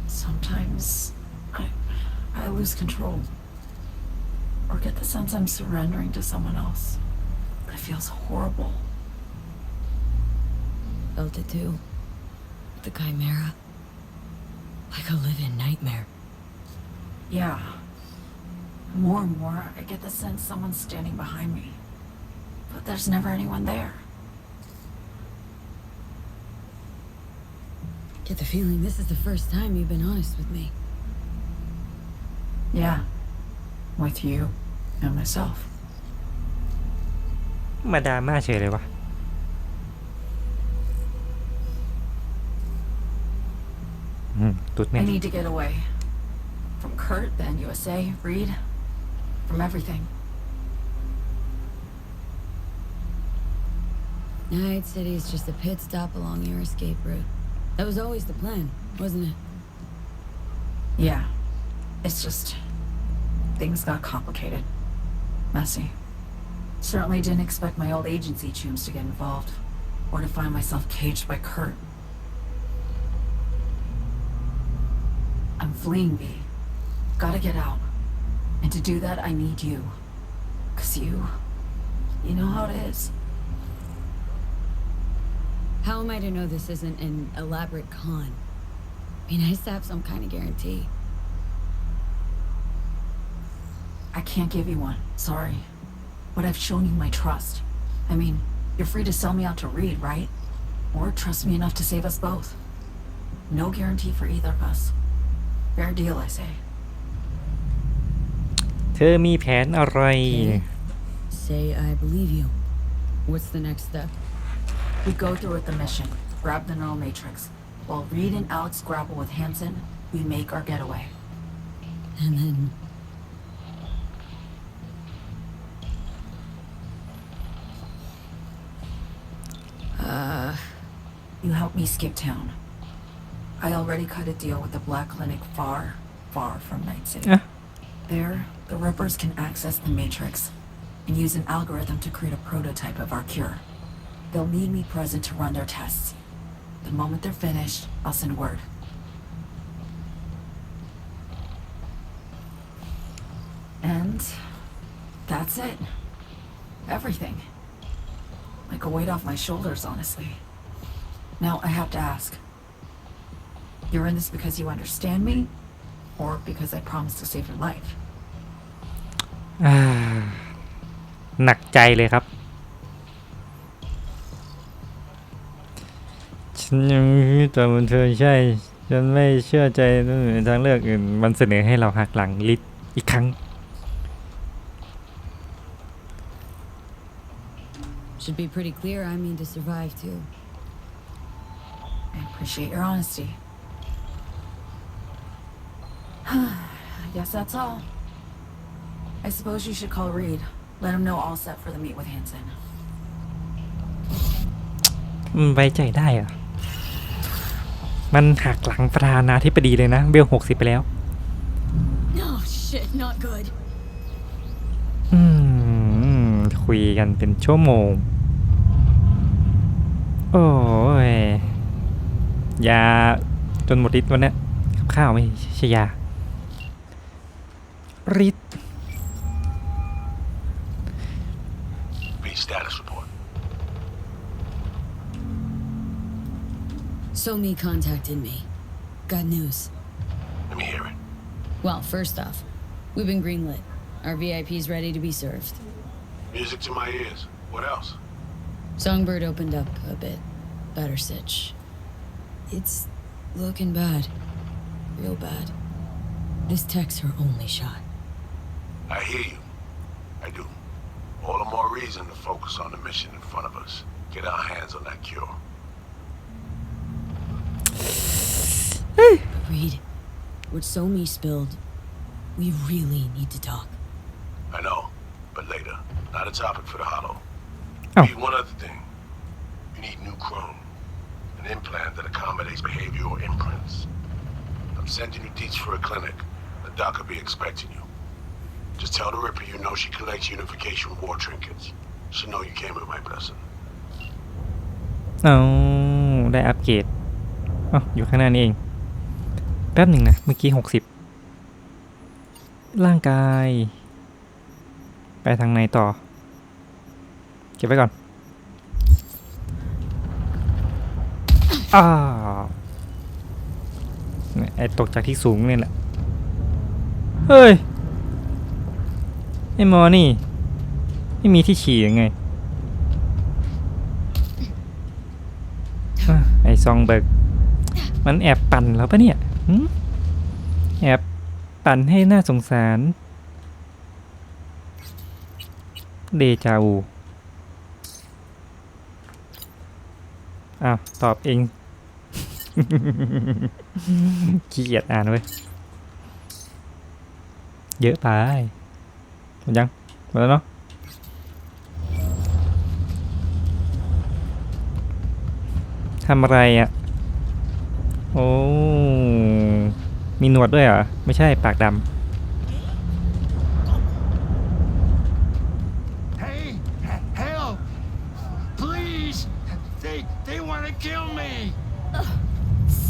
Sometimes I lose control. Or get the sense I'm surrendering to someone else. It feels horrible. Felt it too. The Chimera. Like a living nightmare. Yeah. More and more, I get the sense someone's standing behind me. But there's never anyone there. Get the feeling this is the first time you've been honest with me. Yeah. With you and myself. มาดราม่าเฉยเลยวะตุ๊ดแม่ I need to get away. From Kurt, then USA, Reed. From everything. Night City is just a pit stop along your escape route. That was always the plan, wasn't it? Yeah. It's just... things got complicated. Messy. Certainly didn't expect my old agency chooms to get involved. Or to find myself caged by Kurt. I'm fleeing, V. Gotta get out. And to do that, I need you. 'Cause you know how it is. How am I to know this isn't an elaborate con? Be nice to have some kind of guarantee. I can't give you one. Sorry. But I've shown you my trust. I mean, you're free to sell me out to Reed, right? Or trust me enough to save us both. No guarantee for either of us. Fair deal, I say. เธอมีแผนอะไร Say I believe you. What's the next step? We go through with the mission, grab the neural matrix. While Reed and Alex grapple with Hansen, we make our getaway. And then... You help me skip town. I already cut a deal with the Black Clinic far, far from Night City. There, the Rippers can access the Matrix and use an algorithm to create a prototype of our cure. They'll need me present to run their tests. The moment they're finished, I'll send word. And that's it. Everything. Like a weight off my shoulders, honestly. Now I have to ask. You're in this because you understand me? Or because I promised to save your life? หนักใจเลยครับฉันยังแต่มันเธอใช่ฉันไม่เชื่อใจทางเลือกอื่นมันเสนอให้เราหักหลังลิศอีกครั้ง Should be pretty clear I mean to survive too. I appreciate your honesty. I guess that's all. I suppose you should call Reed. Let him know all set for the meet with Hansen. ไว้ใจได้เหรอมันหักหลังประธานาธิบดีเลยนะเบล60ไปแล้ว Oh shit, not good. คุยกันเป็นชั่วโมงโอ้ยยาจนหมดฤทธิ์วันนี้กับข้าวไม่ใช่ยาฤทธิ์ Read status report. Somi contacted me. Got news. Let me hear it. Well, first off, we've been greenlit. Our VIP's ready to be served. Music to my ears. What else? Songbird opened up a bit. Better sitch. It's looking bad. Real bad. This tech's her only shot. I hear you. I do. All the more reason to focus on the mission in front of us. Get our hands on that cure. Reed, what Somi spilled, we really need to talk. I know, but later. Not a topic for the hollow. Oh. Need one other thing. You need new chrome. An implant that accommodates behavioral imprints. I'm sending you deets for a clinic. The doc will be expecting you. Just tell the Ripper you know she collects unification war trinkets. She'll know you came with my blessing. เอาได้อัปเกรดอ๋ออยู่ข้างหน้านี่เองแป๊บหนึ่งนะเมื่อกี้60ร่างกายไปทางไหนต่อเก็บไว้ก่อนไอ้ตกจากที่สูงนี่แหละเฮ้ยไอ้หมอนี่ไม่มีที่ฉี่ยังไงไอ้ซองเบิร์กมันแอบปั่นแล้วปะเนี่ยแอบปั่นให้น่าสงสารเดจาวูอ้าวตอบเอง ขี้เกียจอ่านเว้ยเยอะไปหมดยังหมดแล้วเนาะทำอะไรอ่ะโอ้มีหนวดด้วยเหรอไม่ใช่ปากดำThey want to kill me!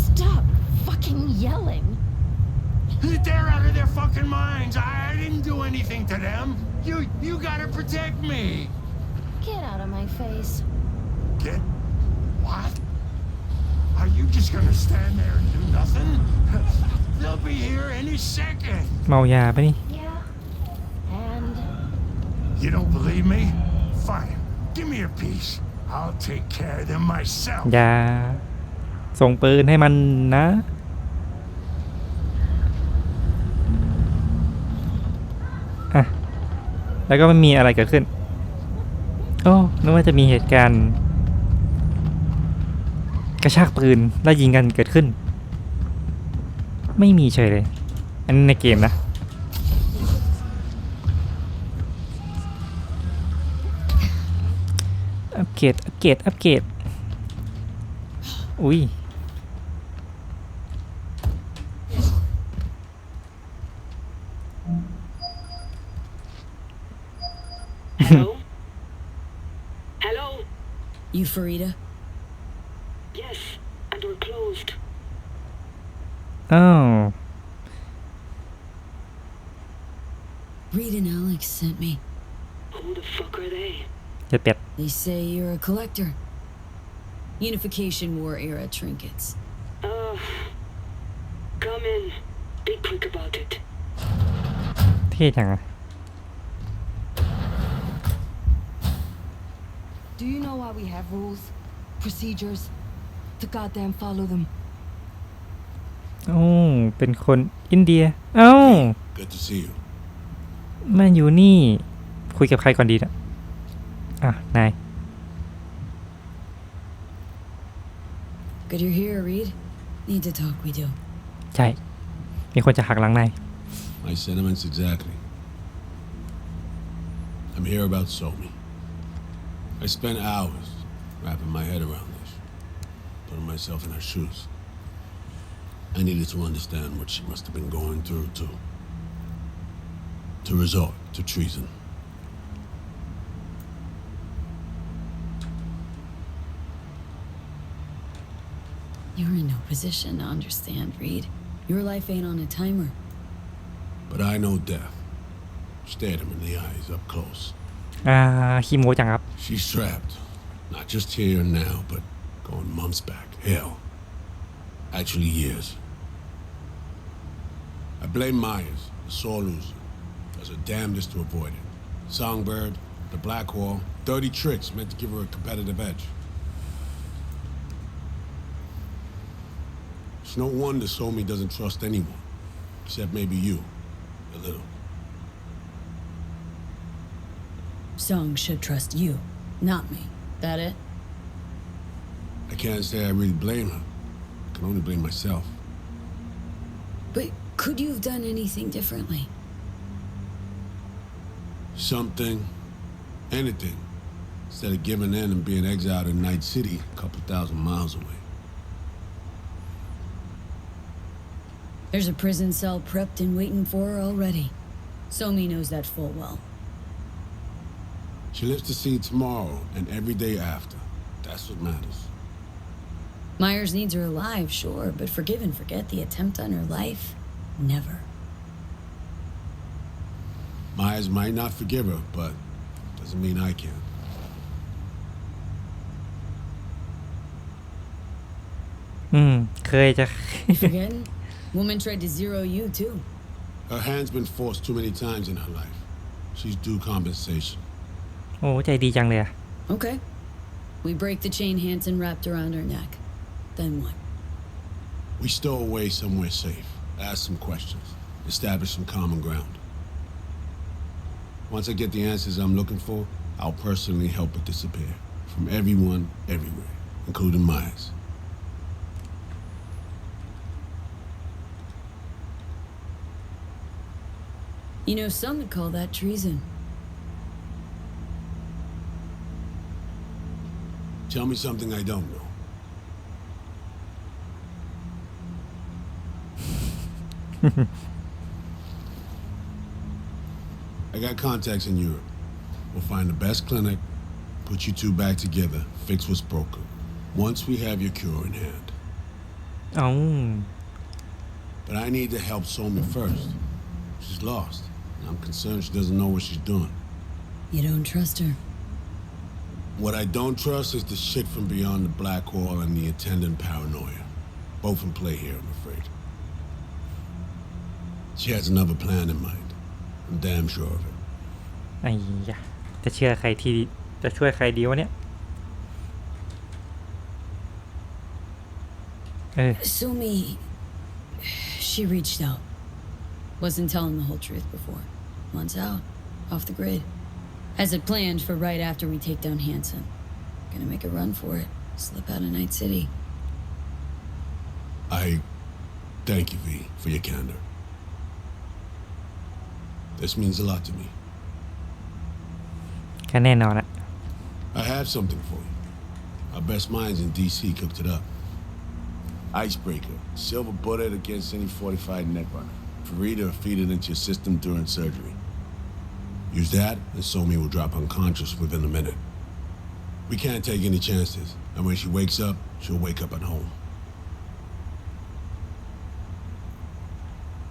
Stop fucking yelling. They're out of their fucking minds. I didn't do anything to them. You gotta protect me. Get out of my face. Get what? Are you just gonna stand there and do nothing? They'll be here any second. เมายาปะนี่ Yeah. And You don't believe me? Fine. Give me a piece. I'll take care of them myself. อย่าส่งปืนให้มันนะแล้วก็ไม่มีอะไรเกิดขึ้นโอ้นึกว่าจะมีเหตุการณ์กระชากปืนไล่ยิงกันเกิดขึ้นไม่มีเฉยเลยอันนี้ในเกมนะอัปเกรดอุ้ย You Farida? Yes, and we're closed. อ้าว Reed and Alex sent me. Who the fuck are they? เจ็ดเป็ด They say you're a collector. Unification War era trinkets. Come in. Be quick about it. เท่จังอะ Do you know why we have rules, procedures? To goddamn follow them. โอ้เป็นคนอินเดียเอ้า Good to see you. มาอยู่นี่คุยกับใครก่อนดีนะอ่ะนาย Good you're here, Reed. Need to talk, we do. ใช่มีคนจะหักหลังนาย My sentiments exactly. I'm here about Somi. I spent hours wrapping my head around this, putting myself in her shoes. I needed to understand what she must have been going through to resort to treason. You're in no position to understand, Reed. Your life ain't on a timer. But I know death. Stared him in the eyes up close. ขี้โม้จังครับ She's trapped. Not just here and now, but going months back. Hell. Actually years. I blame Myers, the sore loser. Does her damnedest to avoid it. Songbird, the Black Wall, dirty tricks meant to give her a competitive edge. It's no wonder Somi doesn't trust anyone. Except maybe you. A little. Song should trust you, not me. That it? I can't say I really blame her. I can only blame myself. But could you have done anything differently? Something. Anything. Instead of giving in and being exiled in Night City, a couple thousand miles away. There's a prison cell prepped and waiting for her already. Somi knows that full well. She lives to see tomorrow and every day after. That's what matters. Myers needs her alive, sure, but forgive and forget the attempt on her life? Never. Myers might not forgive her, but doesn't mean I can. เคยจะ You forgetting? Woman tried to zero you, too. Her hand's been forced too many times in her life. She's due compensation. โอ้ใจดีจังเลยอะ Okay. We break the chain Hanson wrapped around her neck. Then what? We stow away somewhere safe, ask some questions, establish some common ground. Once I get the answers I'm looking for, I'll personally help it disappear. From everyone, everywhere, including Myers. You know, some would call that treason. Tell me something I don't know. I got contacts in Europe. We'll find the best clinic, put you two back together, fix what's broken. Once we have your cure in hand. เอ้า But I need to help Somi first. She's lost. And I'm concerned she doesn't know what she's doing. You don't trust her. What I don't trust is the shit from beyond the Black Wall and the attendant paranoia. Both in play here, I'm afraid. She has another plan in mind. I'm damn sure of it. ไอ้ยะจะเชื่อใครที่จะช่วยใครดีวะเนี่ยSomi, she reached out. Wasn't telling the whole truth before. Months out, off the grid. Has it planned for right after we take down Hanson. Gonna make a run for it. Slip out of Night City. I thank you, V, for your candor. This means a lot to me. ก็แน่นอนอะ I have something for you. Our best minds in DC cooked it up. Icebreaker, silver bullet against any fortified netrunner. Farida feed it into your system during surgery. Use that, and Somi will drop unconscious within a minute. We can't take any chances. And when she wakes up, she'll wake up at home.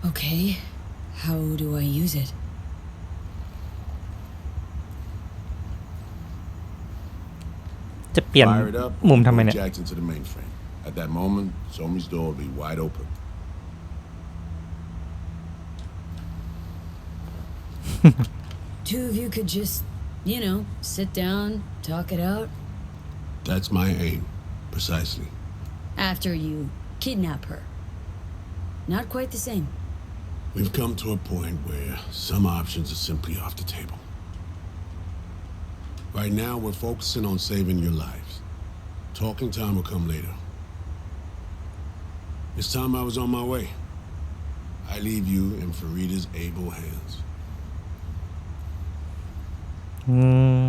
Okay. How do I use it? จะเปลี่ยน Fire it up, มุมทำไมเนี่ย project into the mainframe. At that moment, Somi's door will be wide open. Two of you could just, sit down, talk it out. That's my aim, precisely. After you kidnap her. Not quite the same. We've come to a point where some options are simply off the table. Right now, we're focusing on saving your lives. Talking time will come later. This time I was on my way. I leave you in Farida's able hands. อื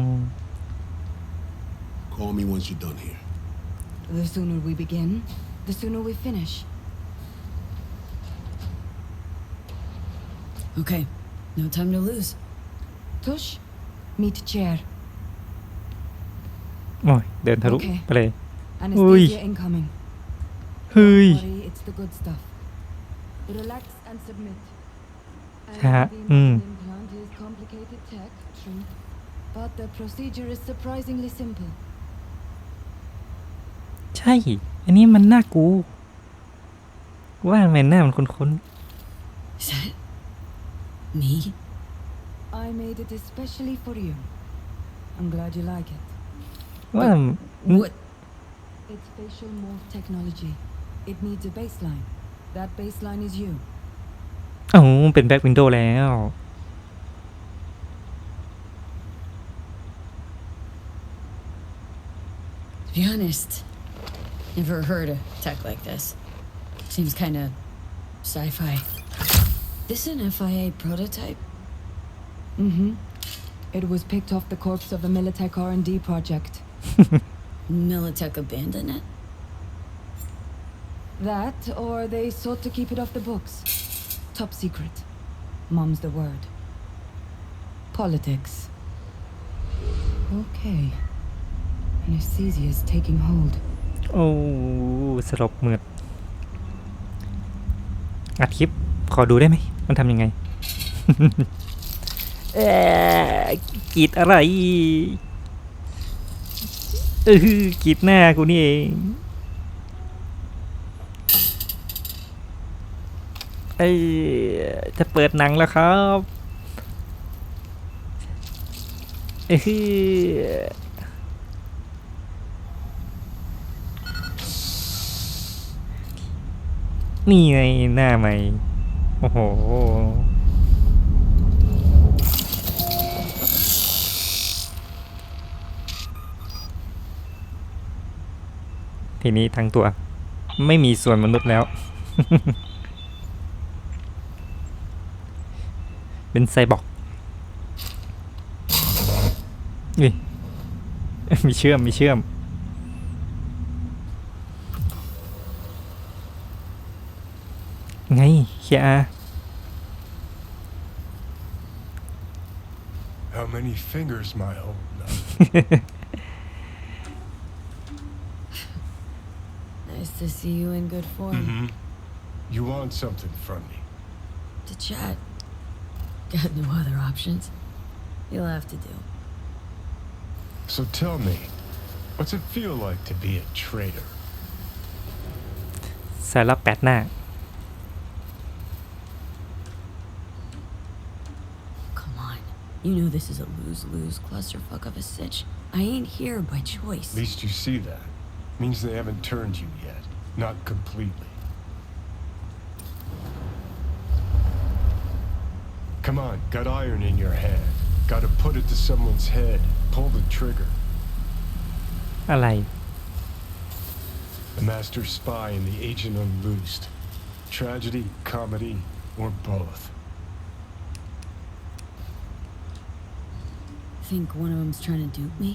ม Call me once you're done here. The sooner we begin, the sooner we finish. Okay. No time to lose. Tush, meet chair. โอ้ยเดินทะลุ โอเค ไปเลย Anesthesia incoming. เฮ้ย Don't worry, it's the good stuff. Relax and submit. Ha, IUD implant is complicated tech, true. But the procedure is surprisingly simple. ใช่ อันนี้มันน่ากูว่าทำไมหน้ามันคุ้น Is that me? I made it especially for you. I'm glad you like it. ๆว่า What? It's facial morph technology. It needs a baseline. That baseline is you. อ๋อเป็นแบ็ควินโดว์แล้ว To be honest, never heard of tech like this. Seems kind of sci-fi. This an FIA prototype? Mm-hmm. It was picked off the corpse of a Militech R&D project. Militech abandoned it? That, or they sought to keep it off the books. Top secret. Mom's the word. Politics. Okay. Anesthesia is taking hold. โอ้สลบเหมือดอัดคลิปขอดูได้ไหมมันทำยังไง กรีดอะไรกรีดหน้ากูนี่เองจะเปิดหนังแล้วครับนี่ไงหน้าใหม่โอ้โหทีนี้ทั้งตัวไม่มีส่วนมนุษย์แล้ว เป็นไซบอร์กนี่มีเชื่อมไงเคีย How many fingers my old nut? Nice to see you in good form. Mm-hmm. You want something from me? To chat. Got no other options. You'll have to do. So tell me, what's it feel like to be a traitor? สารแปดหน้า Come on. You know this is a lose-lose clusterfuck of a sitch. I ain't here by choice. At least you see that. Means they haven't turned you yet. Not completely. Come on, got iron in your hand. Gotta put it to someone's head. Pull the trigger. อะไร The master spy and the agent unloosed. Tragedy, comedy, or both. Think one of them's trying to dupe me?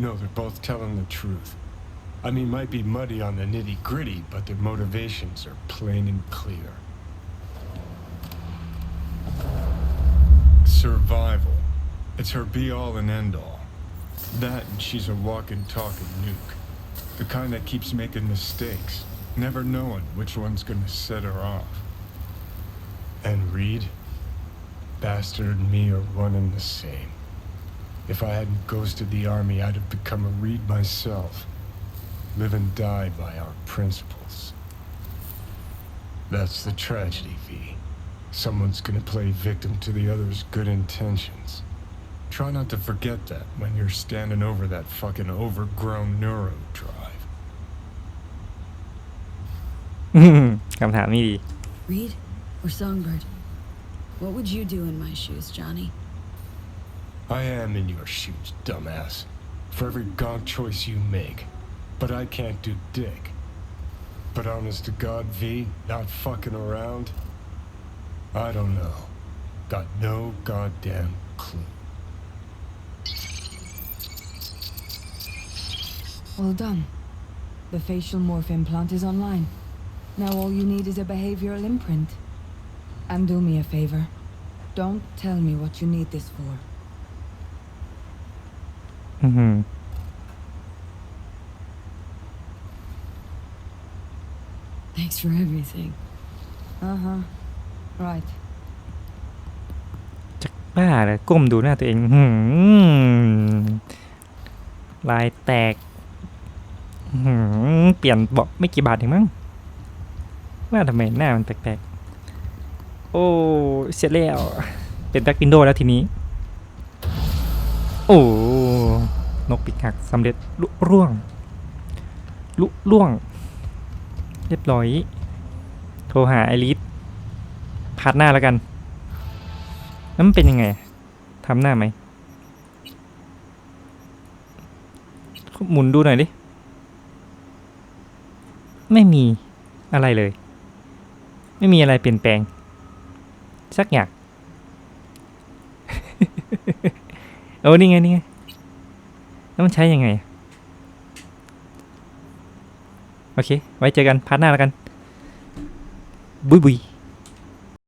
No, they're both telling the truth. I mean, might be muddy on the nitty-gritty, but their motivations are plain and clear. Survival. It's her be-all and end-all. That and she's a walking, talking nuke. The kind that keeps making mistakes, never knowing which one's gonna set her off. And Reed? Bastard and me are one and the same. If I hadn't ghosted the army, I'd have become a Reed myself. Live and die by our principles. That's the tragedy, V. Someone's gonna play victim to the other's good intentions. Try not to forget that when you're standing over that fucking overgrown neuro drive. คำถามนี่ดี Reed or Songbird? What would you do in my shoes, Johnny? I am in your shoes, dumbass. For every god choice you make. But I can't do dick. But honest to God, V, not fucking around? I don't know. Got no goddamn clue. Well done. The facial morph implant is online. Now all you need is a behavioral imprint. And do me a favor. Don't tell me what you need this for. Thanks for everything. Uh-huh. Right. จักบ้าเลยก้มดูหน้าตัวเองลายแตกเปลี่ยนเบาะไม่กี่บาทเองมั้งว่าทำไมหน้ามันแปลกๆโอ้เสร็จแล้วเป็นแบ็ควินโดว์แล้วทีนี้โอ้นกปีกหักสำเร็จร่วงเรียบร้อยโทรหาไอริสพาร์ทหน้าแล้วกันแล้วมันเป็นยังไงทำหน้าไหมหมุนดูหน่อยดิไม่มีอะไรเลยไม่มีอะไรเปลี่ยนแปลงสักอย่าง โอ้นี่ไงแล้วมันใช้ยังไงโอเคไว้เจอกันพาร์ทหน้าแล้วกันบุย